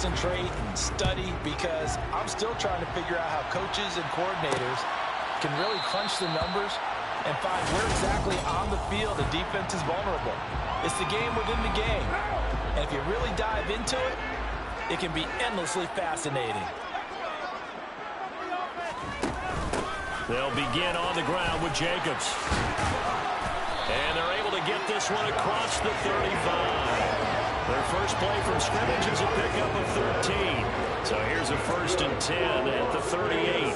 concentrate and study because I'm still trying to figure out how coaches and coordinators can really crunch the numbers and find where exactly on the field the defense is vulnerable. It's the game within the game. And if you really dive into it, it can be endlessly fascinating. They'll begin on the ground with Jacobs. And they're able to get this one across the 35. Their first play from scrimmage is a pickup of 13. So here's a 1st and 10 at the 38.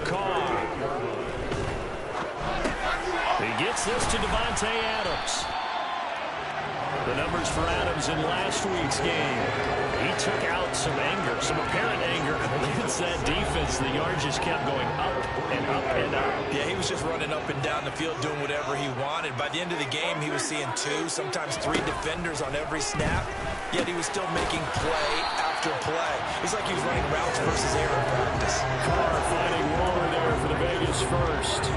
Carr. He gets this to Davante Adams. The numbers for Adams in last week's game. He took out some anger, some apparent anger against that defense. The yards just kept going up and up and up. Yeah, he was just running up and down the field doing whatever he wanted. By the end of the game, he was seeing 2, sometimes 3 defenders on every snap, yet he was still making play after play. It's like he was running routes versus air in practice. Carr finding Waller there for the Vegas first.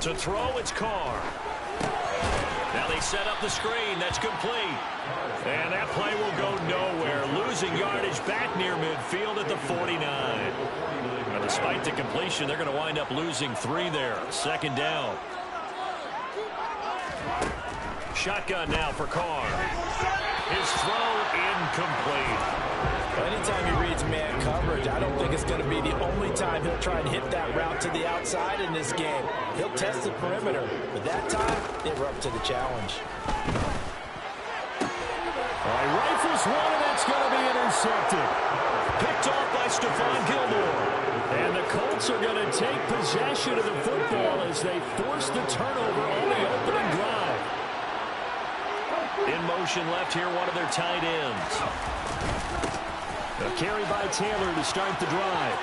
To throw, it's Carr. Now they set up the screen. That's complete. And that play will go nowhere. Losing yardage back near midfield at the 49. Now, despite the completion, they're going to wind up losing 3 there. 2nd down. Shotgun now for Carr. His throw incomplete. Anytime he reads man coverage, I don't think it's going to be the only time he'll try and hit that route to the outside in this game. He'll test the perimeter, but that time, they were up to the challenge. All right, rifles one, and that's going to be intercepted. Picked off by Stephon Gilmore. And the Colts are going to take possession of the football as they force the turnover on the opening drive. In motion left here, one of their tight ends. A carry by Taylor to start the drive.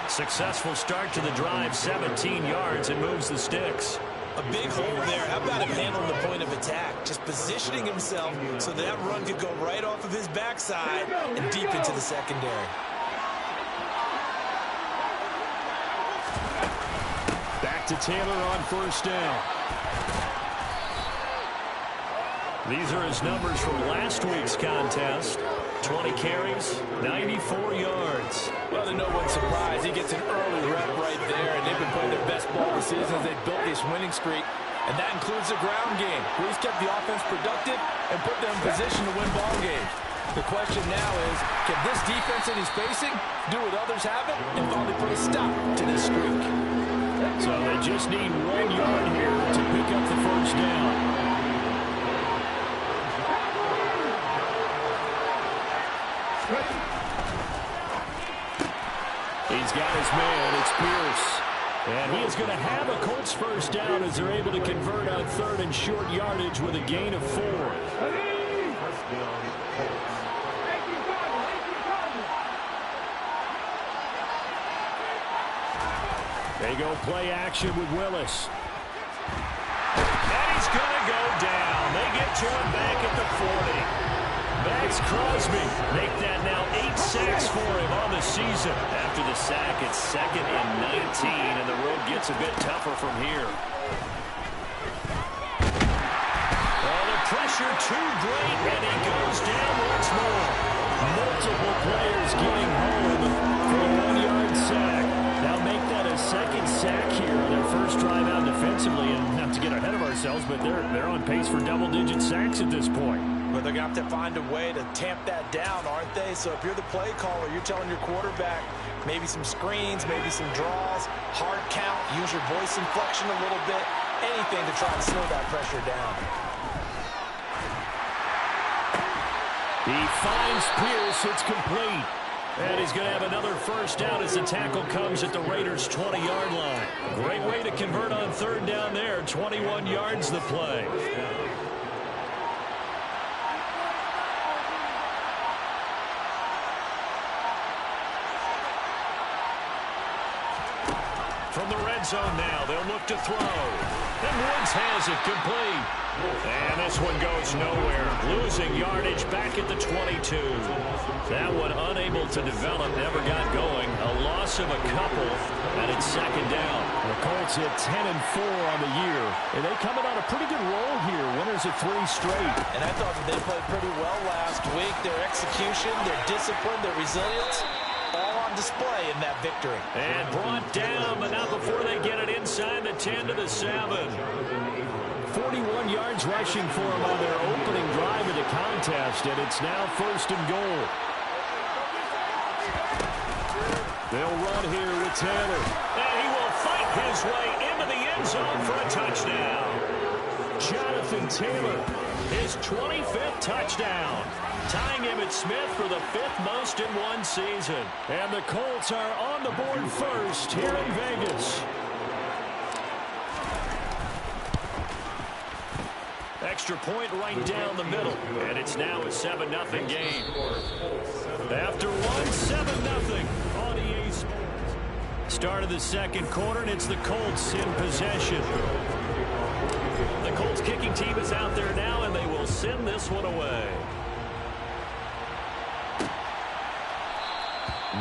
Successful start to the drive, 17 yards, and moves the sticks. A big hole there. How about him handling the point of attack? Just positioning himself so that run could go right off of his backside and deep into the secondary. Back to Taylor on 1st down. These are his numbers from last week's contest. 20 carries, 94 yards. Well, to no one's surprise, he gets an early rep right there, and they've been playing their best ball this season as they built this winning streak, and that includes the ground game, where he's kept the offense productive and put them in position to win ball games. The question now is, can this defense that he's facing do what others haven't and finally put a stop to this streak? So they just need 1 yard here to pick up the 1st down. He's got his man. It's Pierce. And he is going to have a Colts 1st down as they're able to convert on 3rd and short yardage with a gain of 4. They go play action with Willis. And he's going to go down. They get to him back at the 40. Max Crosby make that now 8 sacks for him on the season. After the sack, it's 2nd and 19, and the road gets a bit tougher from here. Oh, the pressure too great, and he goes down once more. Multiple players getting home for a 1-yard sack. Now make that a 2nd sack here on their first drive out defensively, and not to get ahead of ourselves, but they're on pace for double-digit sacks at this point. But they're going to have to find a way to tamp that down, aren't they? So if you're the play caller, you're telling your quarterback maybe some screens, maybe some draws, hard count, use your voice inflection a little bit, anything to try and slow that pressure down. He finds Pierce. It's complete. And he's going to have another 1st down as the tackle comes at the Raiders' 20-yard line. Great way to convert on 3rd down there. 21 yards the play. From the red zone now, they'll look to throw. And Woods has it complete. And this one goes nowhere. Losing yardage back at the 22. That one unable to develop, never got going. A loss of a couple, and it's second down. The Colts hit 10-4 on the year. And they coming on a pretty good roll here. Winners of 3 straight. And I thought that they played pretty well last week. Their execution, their discipline, their resilience, all on display in that victory. And brought down, but not before they get it inside the 10 to the 7. 41 yards rushing for them on their opening drive of the contest, and it's now 1st and goal. They'll run here with Taylor. And he will fight his way into the end zone for a touchdown. Jonathan Taylor, his 25th touchdown, tying Emmitt Smith for the 5th most in one season. And the Colts are on the board first here in Vegas. Extra point right down the middle. And it's now a 7-0 game. After one, 7-0 on EA Sports. Start of the second quarter, and it's the Colts in possession. The Colts kicking team is out there now, and they will send this one away.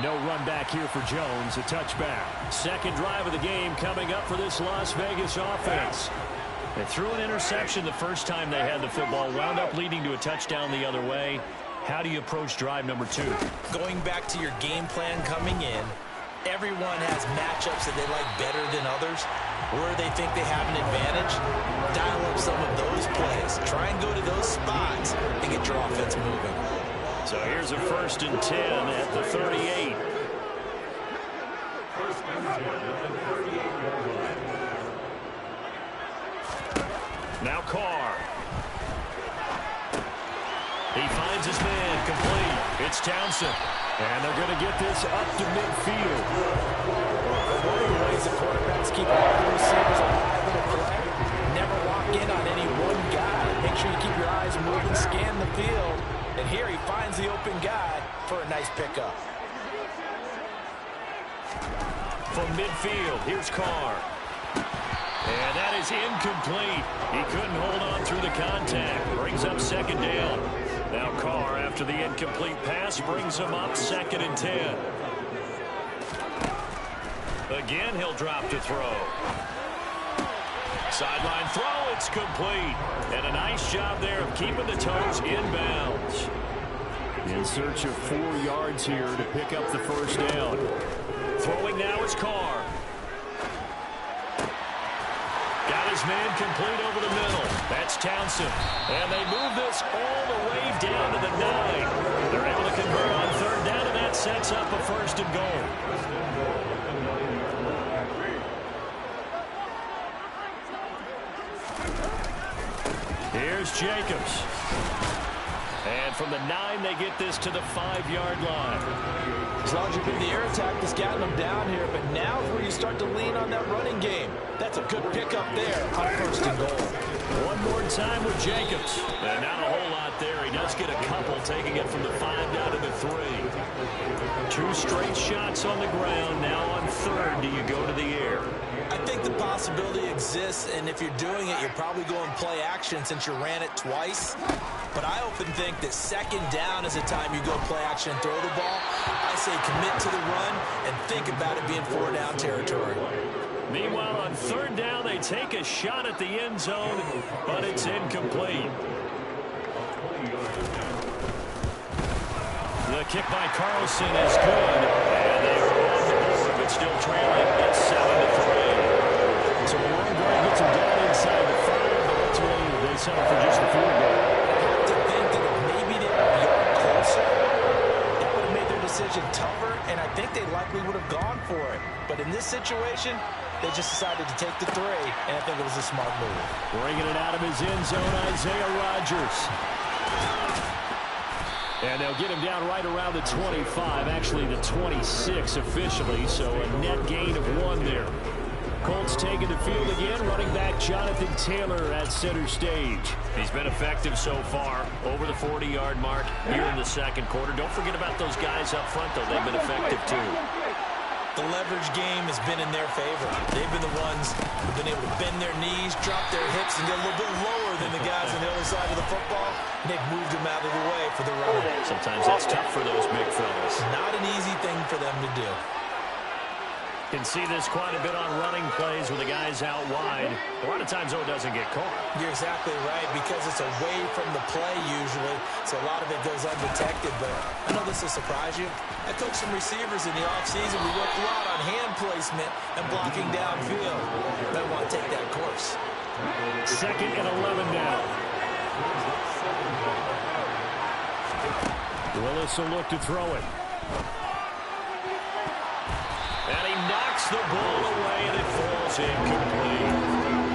No run back here for Jones, a touchback. Second drive of the game coming up for this Las Vegas offense. They threw an interception the first time they had the football, wound up leading to a touchdown the other way. How do you approach drive number 2? Going back to your game plan coming in, everyone has matchups that they like better than others. Where they think they have an advantage, dial up some of those plays. Try and go to those spots and get your offense moving. So here's a 1st and 10 at the 38. Now Carr. He finds his man, complete. It's Townsend. And they're going to get this up to midfield. One of the ways the quarterbacks keep all the receivers alive in a play, never lock in on any one guy. Make sure you keep your eyes moving, scan the field. And here he finds the open guy for a nice pickup. From midfield, here's Carr. And that is incomplete. He couldn't hold on through the contact. Brings up second down. Now Carr, after the incomplete pass, brings him up 2nd and 10. Again, he'll drop to throw. Sideline throw, it's complete. And a nice job there of keeping the toes inbounds. In search of 4 yards here to pick up the first down. Throwing now is Carr. Got his man complete over the middle. That's Townsend. And they move this all the way down to the 9. They're able to convert on 3rd down, and that sets up a 1st and goal. Here's Jacobs. And from the 9, they get this to the 5-yard line. As long as you've been the air attack that's gotten them down here, but now is where you start to lean on that running game. That's a good pickup there on 1st and goal. One more time with Jacobs. And not a whole lot there. He does get a couple, taking it from the 5 down to the 3. 2 straight shots on the ground. Now on 3rd, do you go to the air? I think the possibility exists, and if you're doing it, you're probably going play action since you ran it twice. But I often think that 2nd down is the time you go play action and throw the ball. I say commit to the run and think about it being 4-down territory. Meanwhile, on 3rd down, they take a shot at the end zone, but it's incomplete. The kick by Carlson is good, and they are on the board, but still trailing. It's 7-3. So Warren Gray gets him down inside the 5, but ultimately they settle for just the field goal. To think that if maybe they were a yard closer, that would have made their decision tougher, and I think they likely would have gone for it. But in this situation, they just decided to take the 3, and I think it was a smart move. Bringing it out of his end zone, Isaiah Rodgers. And they'll get him down right around the 25, actually the 26 officially, so a net gain of 1 there. Colts taking the field again, running back Jonathan Taylor at center stage. He's been effective so far, over the 40-yard mark here in the second quarter. Don't forget about those guys up front, though. They've been effective, too. The leverage game has been in their favor. They've been the ones They've been able to bend their knees, drop their hips, and get a little bit lower than the guys on the other side of the football. And they've moved them out of the way for the run. Sometimes that's tough for those big fellas. Not an easy thing for them to do. Can see this quite a bit on running plays with the guys out wide. A lot of times, though, it doesn't get caught. You're exactly right, because it's away from the play usually, so a lot of it goes undetected. But I know this will surprise you. I coached some receivers in the offseason. We worked a lot on hand placement and blocking downfield. They want to take that course. 2nd and 11 now. Willis will look to throw it. And he knocks the ball away, and it falls incomplete.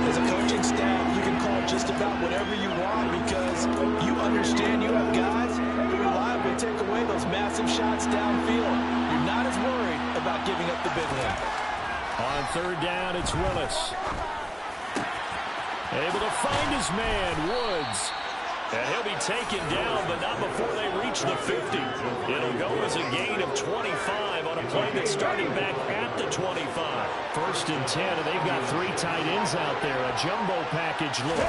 As a coaching staff, you can call just about whatever you want because you understand you have guys who reliably take away those massive shots downfield. You're not as worried about giving up the big one. On 3rd down, it's Willis. Able to find his man, Woods. And he'll be taken down, but not before they reach the 50. It'll go as a gain of 25 on a play that's starting back at the 25. 1st and 10, and they've got 3 tight ends out there. A jumbo package look.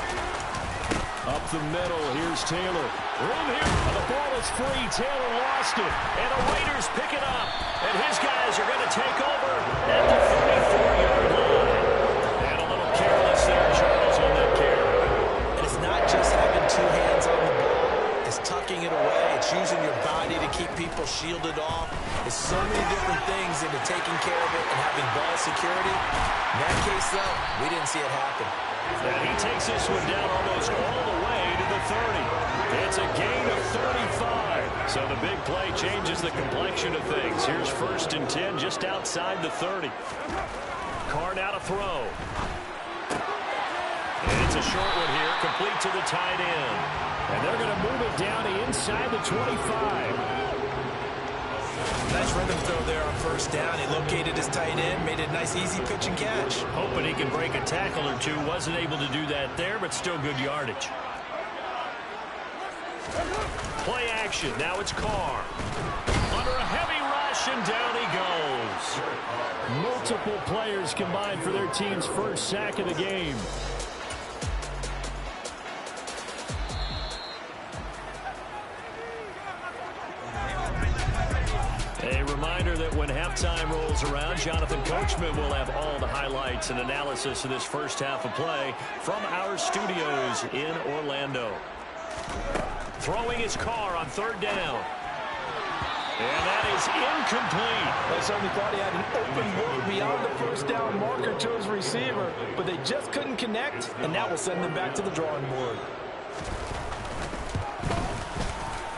Up the middle, here's Taylor. Room here, and the ball is free. Taylor lost it, and the Raiders pick it up. And his guys are going to take over at the 34-yard line. And a little careless there, Charles, on that carry. It's not just having 2 hands on the ball. It's tucking it away. It's using your body to keep people shielded off. There's so many different things into taking care of it and having ball security. In that case, though, we didn't see it happen. And he takes this one down almost all the way to the 30. It's a gain of 35. So the big play changes the complexion of things. Here's 1st and 10 just outside the 30. Carr now to throw. And it's a short one here, complete to the tight end. And they're going to move it down to inside the 25. Nice rhythm throw there on 1st down. He located his tight end, made a nice easy pitch and catch. Hoping he can break a tackle or two. Wasn't able to do that there, but still good yardage. Play action. Now it's Carr. Under a heavy rush, and down he goes. Multiple players combined for their team's 1st sack of the game. A reminder that when halftime rolls around, Jonathan Coachman will have all the highlights and analysis of this 1st half of play from our studios in Orlando. Throwing his Carr on 3rd down. And that is incomplete. They certainly thought he had an open look beyond the 1st down marker to his receiver, but they just couldn't connect, and that will send them back to the drawing board.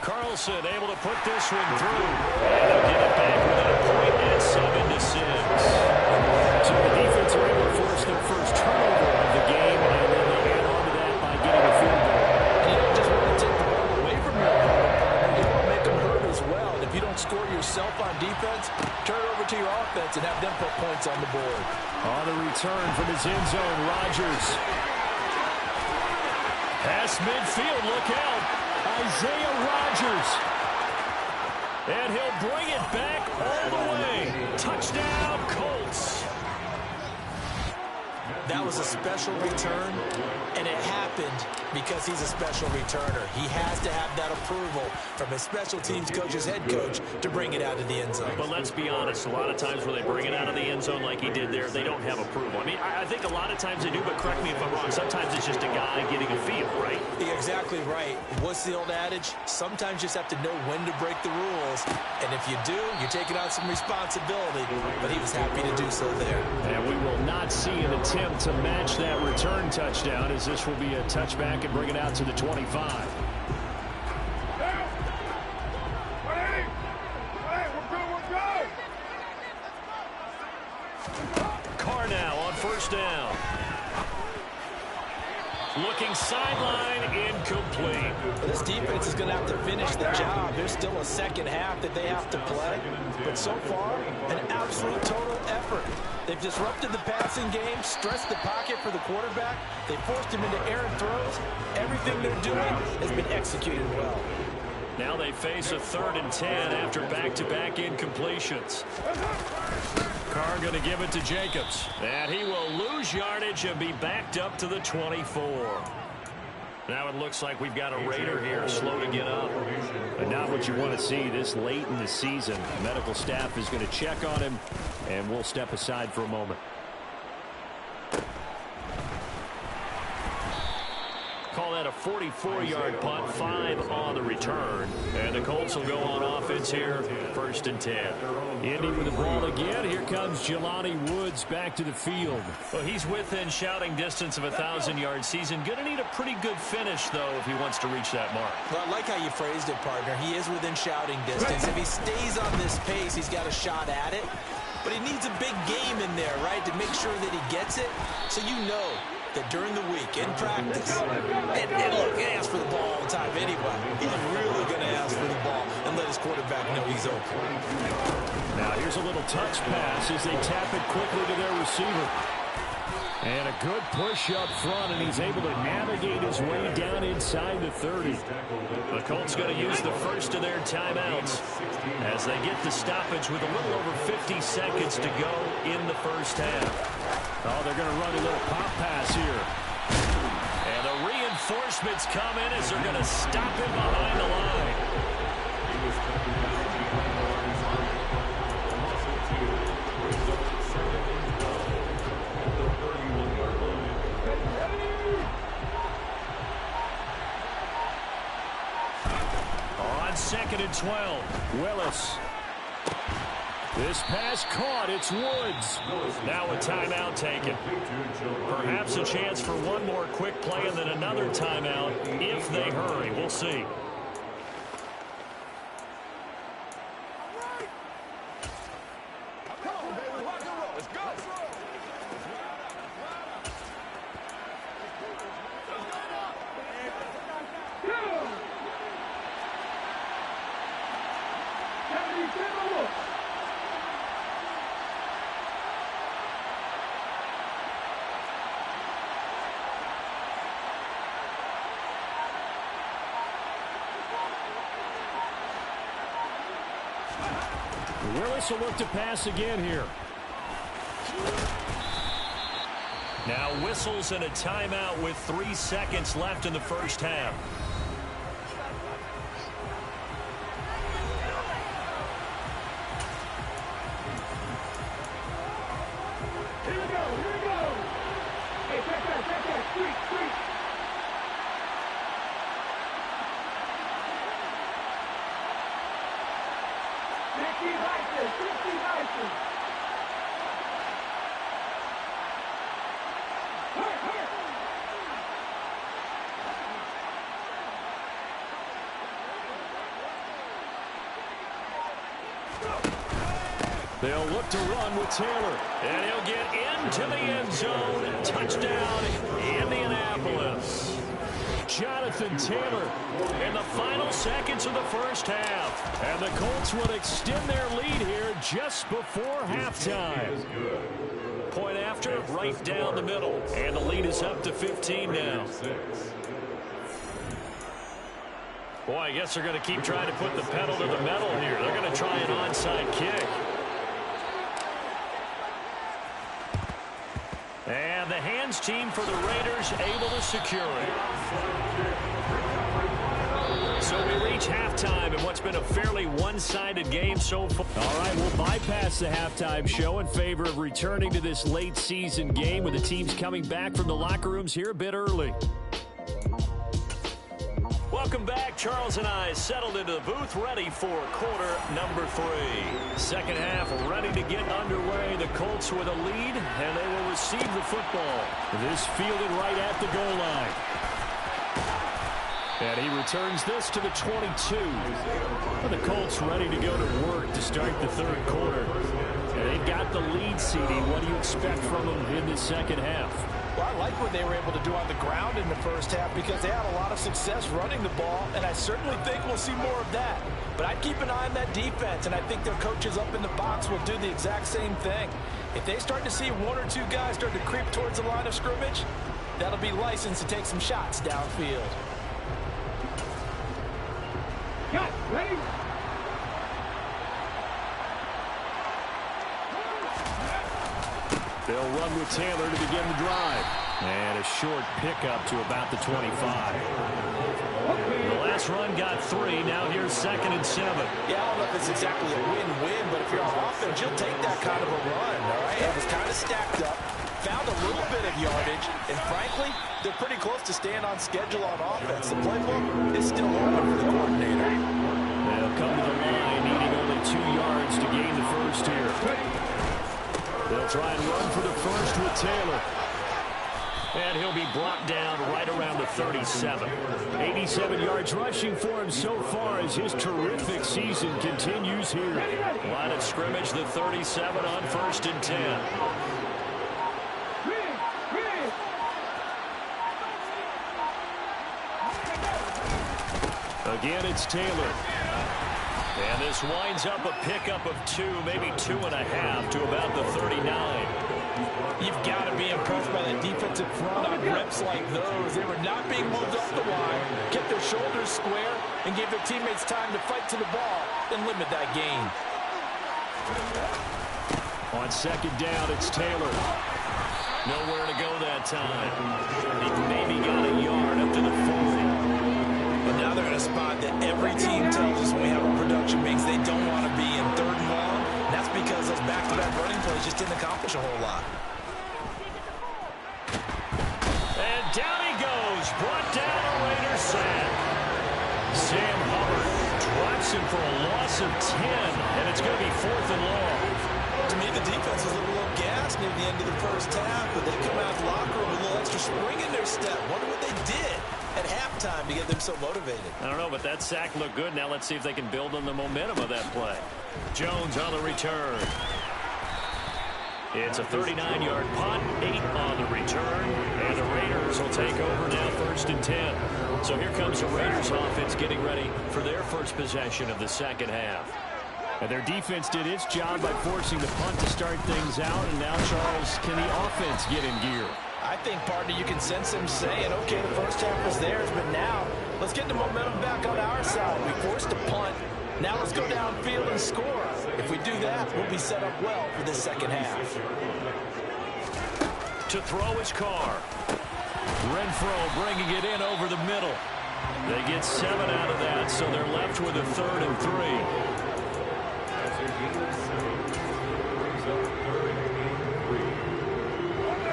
Carlson able to put this one through. And they'll get it back within a point at 7-6. So the defense are able to force their 1st turnover of the game, and then they add on to that by getting a field goal. And you don't just want to take the ball away from your opponent, partner. You want to make them hurt as well. And if you don't score yourself on defense, turn it over to your offense and have them put points on the board. On the return from his end zone, Rodgers. Pass midfield, look out. Isaiah Rodgers. And he'll bring it back all the way. Touchdown, Colts. That was a special return, and it happened because he's a special returner. He has to have that approval from his special teams coach's head coach to bring it out of the end zone. But let's be honest, a lot of times when they bring it out of the end zone like he did there, they don't have approval. I mean, I think a lot of times they do, but correct me if I'm wrong. Sometimes it's just a guy getting a feel, right? You're exactly right. What's the old adage? Sometimes you just have to know when to break the rules, and if you do, you're taking on some responsibility, but he was happy to do so there. And we will not see an attempt to match that return touchdown, as this will be a touchback and bring it out to the 25. Carr now on 1st down. Looking sideline, incomplete. This defense is going to have to finish the job. There's still a 2nd half that they have to play. But so far, an absolute total effort. They've disrupted the passing game, stressed the pocket for the quarterback. They forced him into errant throws. Everything they're doing has been executed well. Now they face a 3rd and 10 after back-to-back incompletions. Carr going to give it to Jacobs. And he will lose yardage and be backed up to the 24. Now it looks like we've got a Raider here slow to get up. But not what you want to see this late in the season. The medical staff is going to check on him, and we'll step aside for a moment. Call that a 44-yard punt, 5 on the return. And the Colts will go on offense here, 1st and 10. Indy with the ball again. Here comes Jelani Woods back to the field. Well, he's within shouting distance of a 1,000-yard season. Going to need a pretty good finish, though, if he wants to reach that mark. Well, I like how you phrased it, partner. He is within shouting distance. If he stays on this pace, he's got a shot at it. But he needs a big game in there, right, to make sure that he gets it. So you know that during the week, in practice, and look, he asks for the ball all the time anyway. He's really going to ask for the ball and let his quarterback know he's open. Now here's a little touch pass as they tap it quickly to their receiver. And a good push up front, and he's able to navigate his way down inside the 30. The Colts going to use the first of their timeouts as they get the stoppage with a little over 50 seconds to go in the first half. Oh, they're going to run a little pop pass here. And the reinforcements come in as they're going to stop him behind the line. On 2nd and 12, Willis. This pass caught. It's Woods. Now a timeout taken. Perhaps a chance for one more quick play and then another timeout if they hurry. We'll see. Willis will look to pass again here. Now whistles and a timeout with 3 seconds left in the first half. Here we go. Hey, check that. Street. They'll look to run with Taylor. And he'll get into the end zone. Touchdown, Indianapolis. Jonathan Taylor in the final seconds of the first half. And the Colts would extend their lead here just before halftime. Point after, right down the middle. And the lead is up to 15 now. Boy, I guess they're going to keep trying to put the pedal to the metal here. They're going to try an onside kick. And the hands team for the Raiders able to secure it. So we reach halftime in what's been a fairly one-sided game so far. All right, we'll bypass the halftime show in favor of returning to this late season game with the teams coming back from the locker rooms here a bit early. Welcome back. Charles and I settled into the booth ready for quarter number 3. Second half ready to get underway. The Colts with a lead, and they will receive the football. This fielded right at the goal line. And he returns this to the 22. And the Colts ready to go to work to start the third quarter. And they've got the lead, CD. What do you expect from them in the second half? Well, I like what they were able to do on the ground in the first half because they had a lot of success running the ball, and I certainly think we'll see more of that. But I'd keep an eye on that defense, and I think their coaches up in the box will do the exact same thing. If they start to see one or two guys start to creep towards the line of scrimmage, that'll be license to take some shots downfield. Cut. Ready? They'll run with Taylor to begin the drive. And a short pickup to about the 25. The last run got 3. Now here's 2nd and 7. Yeah, I don't know if it's exactly a win-win, but if you're on offense, you'll take that kind of a run, all right? It was kind of stacked up, found a little bit of yardage, and frankly, they're pretty close to staying on schedule on offense. The playbook is still open for the coordinator. They'll come to the line, needing only 2 yards to gain the first here. They'll try and run for the first with Taylor. And he'll be brought down right around the 37. 87 yards rushing for him so far as his terrific season continues here. Line of scrimmage, the 37 on 1st and 10. Again, it's Taylor. And this winds up a pickup of 2, maybe 2.5 to about the 39. You've got to be impressed by that defensive front on reps like those. They were not being moved off the line, kept their shoulders square, and gave their teammates time to fight to the ball and limit that gain. On 2nd down, it's Taylor. Nowhere to go that time. He maybe got a yard up to the 40. But now they're going to spot that every team tells us when we have a production means they don't want to be in 3rd and long. And that's because those back-to-back running plays just didn't accomplish a whole lot. And down he goes. Brought down a Raiders sack. Sam Hubbard drops him for a loss of 10. And it's going to be 4th and long. To me, the defense was a little gassed near the end of the first half, but they come out of the locker room with a little extra spring in their step. Wonder what they did at halftime to get them so motivated. I don't know, but that sack looked good. Now let's see if they can build on the momentum of that play. Jones on the return. It's a 39-yard punt, 8 on the return, and the Raiders will take over now 1st and 10. So here comes the Raiders offense getting ready for their first possession of the second half. And their defense did its job by forcing the punt to start things out, and now, Charles, can the offense get in gear? I think, partner, you can sense them saying, okay, the first half was theirs, but now let's get the momentum back on our side. We forced a punt. Now let's go downfield and score. If we do that, we'll be set up well for this second half. To throw his Carr. Renfro bringing it in over the middle. They get 7 out of that, so they're left with a 3rd and 3.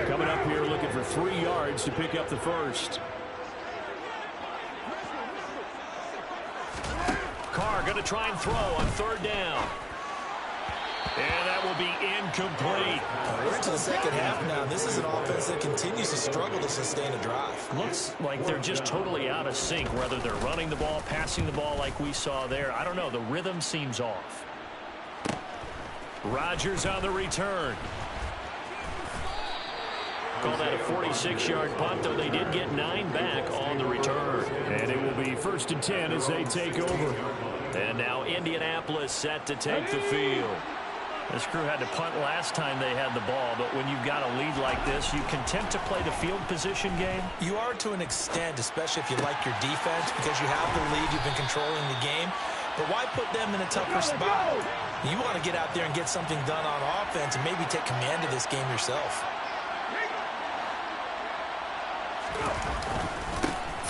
Coming up here looking for 3 yards to pick up the first. Carr going to try and throw on 3rd down. And that will be incomplete. We're into the second half now. This is an offense that continues to struggle to sustain a drive. Looks like they're just totally out of sync, whether they're running the ball, passing the ball like we saw there. I don't know. The rhythm seems off. Rodgers on the return. Call that a 46-yard punt, though they did get 9 back on the return. And it will be 1st and 10 as they take over. And now Indianapolis set to take the field. This crew had to punt last time they had the ball, but when you've got a lead like this, you content to play the field position game? You are to an extent, especially if you like your defense, because you have the lead, you've been controlling the game. But why put them in a tougher spot? You want to get out there and get something done on offense and maybe take command of this game yourself.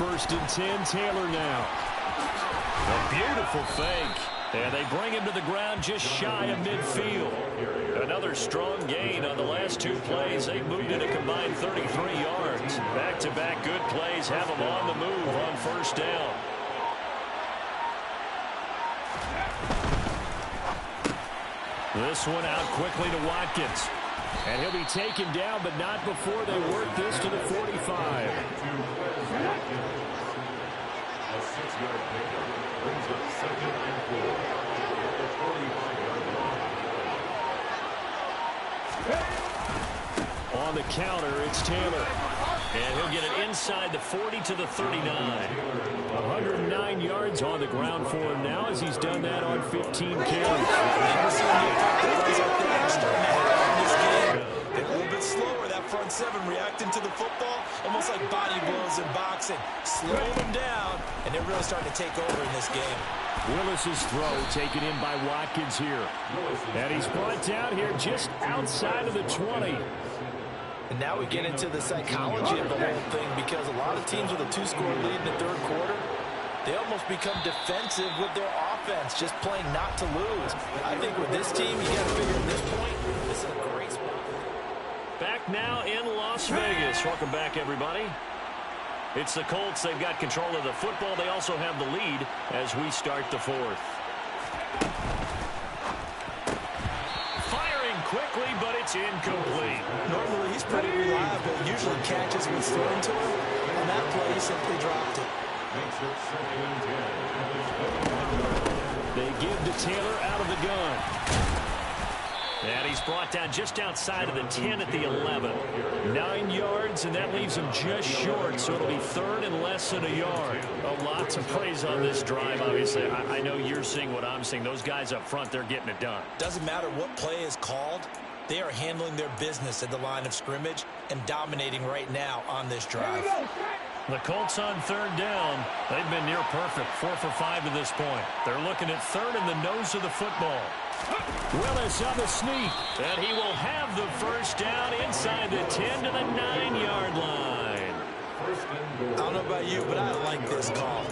1st and 10, Taylor now. A beautiful fake. And they bring him to the ground just shy of midfield. Another strong gain on the last 2 plays. They moved it a combined 33 yards. Back-to-back good plays have them on the move on 1st down. This one out quickly to Watkins. And he'll be taken down, but not before they work this to the 45. On the counter, it's Taylor. And he'll get it inside the 40 to the 39. 109 yards on the ground for him now as he's done that on 15 carries. They're a little bit slower, that front 7 reacting to the football, almost like body blows in boxing. Slow them down, and they're really starting to take over in this game. Willis's throw taken in by Watkins here. And he's brought down here just outside of the 20. And now we get into the psychology of the whole thing, because a lot of teams with a 2-score lead in the third quarter, they almost become defensive with their offense, just playing not to lose. I think with this team, you got to figure at this point, this is a great spot. Back now in Las Vegas. Welcome back, everybody. It's the Colts. They've got control of the football. They also have the lead as we start the fourth. Firing quickly, but it's incomplete. Normally, he's pretty reliable. Usually catches what's thrown to him. On that play, he simply dropped it. They give to Taylor out of the gun. And he's brought down just outside of the 10 at the 11. 9 yards, and that leaves him just short, so it'll be third and less than a yard. A lot to praise on this drive, obviously. I know you're seeing what I'm seeing. Those guys up front, they're getting it done. Doesn't matter what play is called. They are handling their business at the line of scrimmage and dominating right now on this drive. The Colts on third down. They've been near perfect. 4 for 5 to this point. They're looking at third in the nose of the football. Willis on the sneak. And he will have the first down inside the 10 to the 9-yard line. I don't know about you, but I like this call.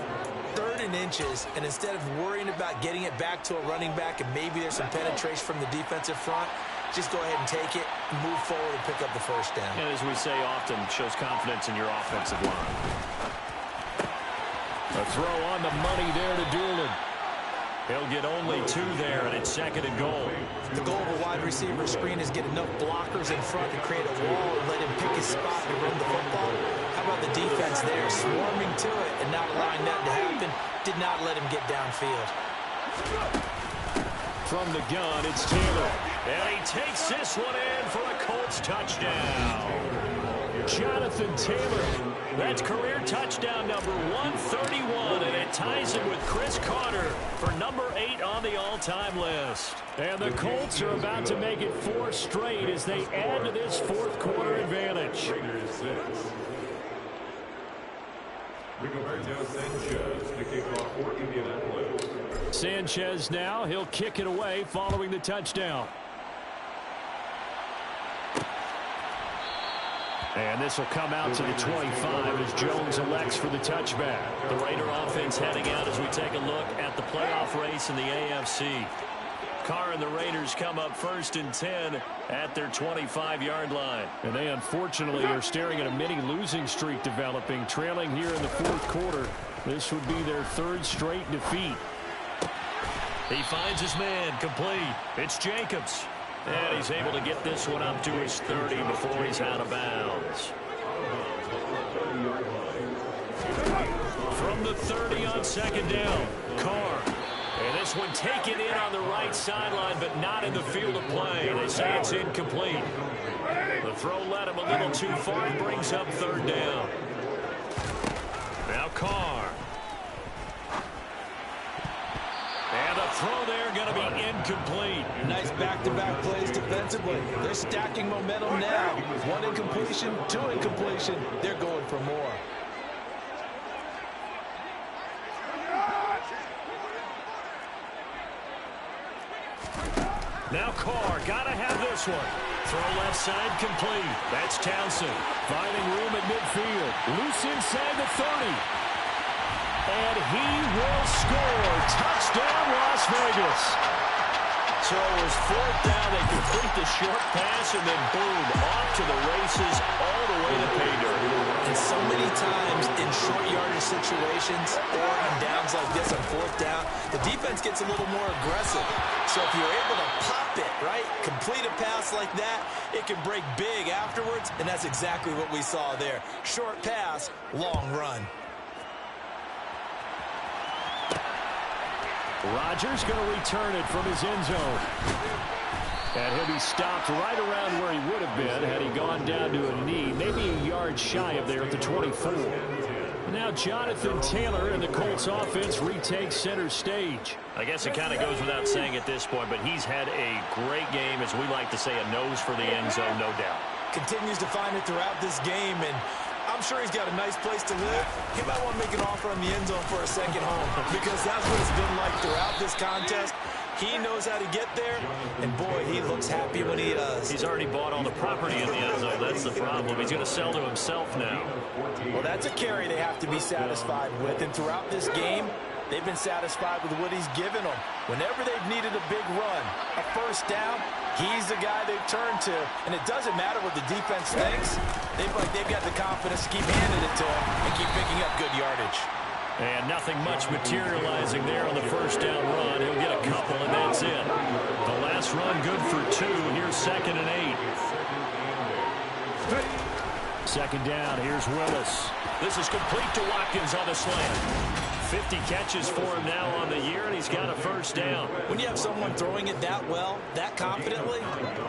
3rd and inches, and instead of worrying about getting it back to a running back and maybe there's some penetration from the defensive front, just go ahead and take it, move forward, and pick up the first down. And as we say often, shows confidence in your offensive line. A throw on the money there to Doolan. He'll get only 2 there, and it's 2nd and goal. The goal of a wide receiver screen is get enough blockers in front to create a wall and let him pick his spot to run the football. How about the defense there, swarming to it and not allowing that to happen? Did not let him get downfield. From the gun, it's Taylor. And he takes this one in for a Colts touchdown. Jonathan Taylor. That's career touchdown number 131, and it ties him with Chris Carter for number 8 on the all-time list. And the Colts are about to make it 4 straight as they add to this fourth quarter advantage. Sanchez now, he'll kick it away following the touchdown. And this will come out to the 25 as Jones elects for the touchback. The Raider offense heading out as we take a look at the playoff race in the AFC. Carr and the Raiders come up 1st and 10 at their 25-yard line. And they unfortunately are staring at a mini losing streak developing, trailing here in the fourth quarter. This would be their 3rd straight defeat. He finds his man complete. It's Jacobs. And he's able to get this one up to his 30 before he's out of bounds. From the 30 on 2nd down, Carr. And this one taken in on the right sideline, but not in the field of play. They say it's incomplete. The throw led him a little too far. Brings up 3rd down. Now Carr. And the throw there going to be incomplete. Nice back-to-back plays defensively. They're stacking momentum now. 1 incompletion, 2 incompletion. They're going for more. Now Carr, got to have this one. Throw left side complete. That's Townsend. Finding room at midfield. Loose inside the 30. And he will score. Touchdown, Las Vegas. So it was 4th down. They complete the short pass, and then boom, off to the races all the way to pay dirt. And so many times in short yardage situations or on downs like this on 4th down, the defense gets a little more aggressive. So if you're able to pop it, right, complete a pass like that, it can break big afterwards, and that's exactly what we saw there. Short pass, long run. Rodgers going to return it from his end zone. And he'll be stopped right around where he would have been had he gone down to a knee, maybe a yard shy of there at the 24. Now Jonathan Taylor and the Colts offense retakes center stage. I guess it kind of goes without saying at this point, but he's had a great game, as we like to say, a nose for the end zone, no doubt. Continues to find it throughout this game, and I'm sure he's got a nice place to live. He might want to make an offer on the end zone for a second home because that's what it's been like throughout this contest. He knows how to get there, and boy, he looks happy when he does. He's already bought all the property in the end zone. That's the problem. He's going to sell to himself now. Well, that's a carry they have to be satisfied with, and throughout this game, they've been satisfied with what he's given them. Whenever they've needed a big run, a first down, he's the guy they've turned to. And it doesn't matter what the defense thinks. They've got the confidence to keep handing it to him and keep picking up good yardage. And nothing much materializing there on the first down run. He'll get a couple, and that's it. The last run good for 2. Here's 2nd and 8. Second down. Here's Willis. This is complete to Watkins on the slant. 50 catches for him now on the year, and he's got a first down. When you have someone throwing it that well, that confidently,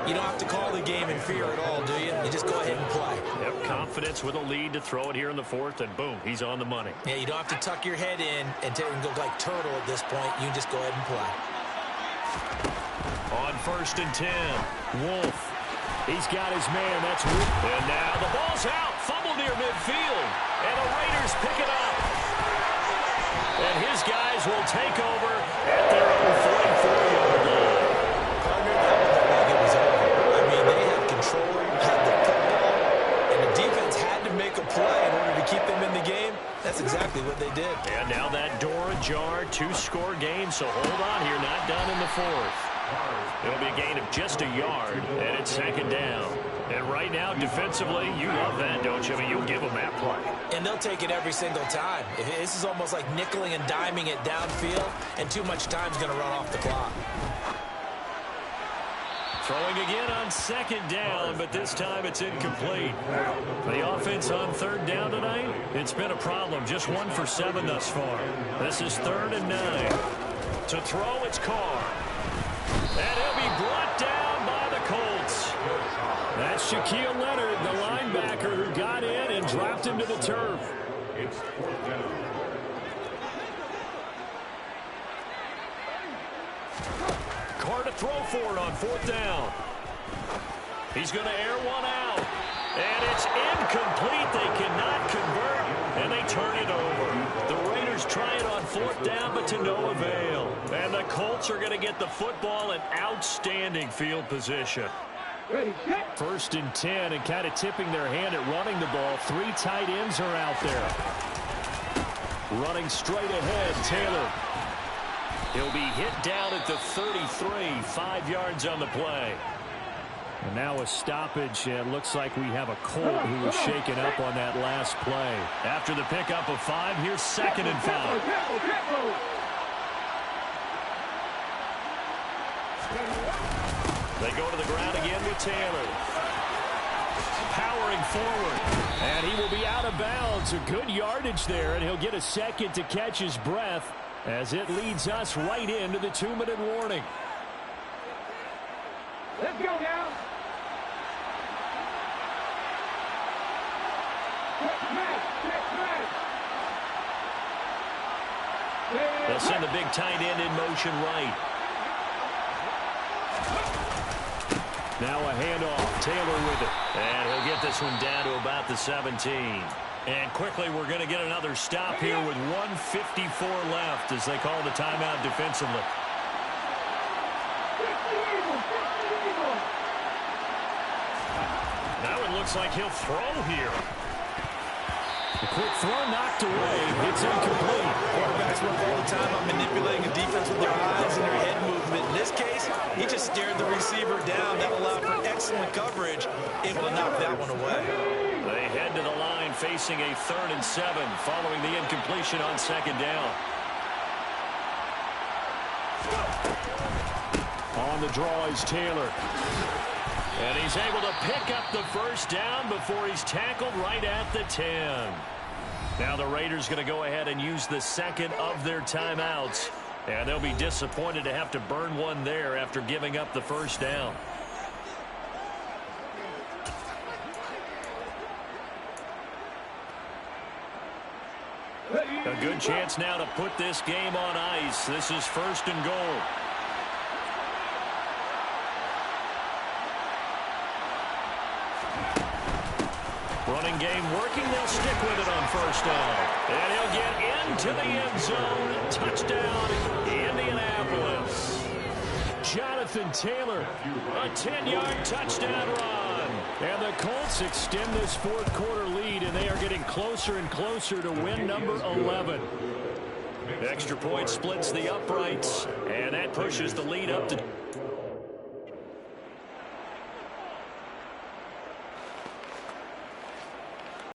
you don't have to call the game in fear at all, do you? You just go ahead and play. Yep, confidence with a lead to throw it here in the 4th, and boom, he's on the money. Yeah, you don't have to tuck your head in and go like turtle at this point. You can just go ahead and play. On 1st and 10, Wolf. He's got his man. That's Wolf. And now the ball's out. Fumble near midfield. And the Raiders pick it up. And his guys will take over at their own 44-yard line. Partner, that looked like it was over. I mean, they had control, had the football, and the defense had to make a play in order to keep them in the game. That's exactly what they did. And now that door ajar, 2-score game, so hold on here, not done in the 4th. It'll be a gain of just a yard, and it's 2nd down. And right now, defensively, you love that, don't you? I mean, you'll give them that play. And they'll take it every single time. This is almost like nickeling and diming it downfield, and too much time's going to run off the clock. Throwing again on 2nd down, but this time it's incomplete. The offense on 3rd down tonight, it's been a problem. Just 1 for 7 thus far. This is 3rd and 9. To throw, it's Carr. And he'll be brought down by the Colts. That's Shaquille Leonard, the linebacker, who got in and dropped him to the turf. Carr to throw for it on 4th down. He's going to air one out. And it's incomplete. They cannot convert, and they turn it over. The Raiders try it on 4th down, but to no avail. And the Colts are going to get the football in outstanding field position. 1st and 10, and kind of tipping their hand at running the ball. 3 tight ends are out there. Running straight ahead, Taylor. He'll be hit down at the 33, 5 yards on the play. And now a stoppage, and looks like we have a Colt who was shaken up on that last play. After the pickup of 5, here's 2nd and 5. They go to the ground again with Taylor. Powering forward. And he will be out of bounds. A good yardage there, and he'll get a second to catch his breath as it leads us right into the 2-minute warning. Let's go now. They'll send the big tight end in motion right. Now a handoff. Taylor with it. And he'll get this one down to about the 17. And quickly we're going to get another stop here with 1:54 left as they call the timeout defensively. Now it looks like he'll throw here. A quick throw knocked away. It's incomplete. Quarterbacks work all the time on manipulating a defense with their eyes and their head movement. In this case, he just stared the receiver down. That allowed for excellent coverage, able to knock that one away. They head to the line facing a 3rd and 7 following the incompletion on 2nd down. On the draw is Taylor. And he's able to pick up the first down before he's tackled right at the 10. Now the Raiders going to go ahead and use the second of their timeouts. And they'll be disappointed to have to burn one there after giving up the first down. A good chance now to put this game on ice. This is 1st and goal. Running game working. They'll stick with it on first down. And he'll get into the end zone. Touchdown, Indianapolis. Jonathan Taylor, a 10-yard touchdown run. And the Colts extend this fourth quarter lead, and they are getting closer and closer to win number 11. Extra point splits the uprights, and that pushes the lead up to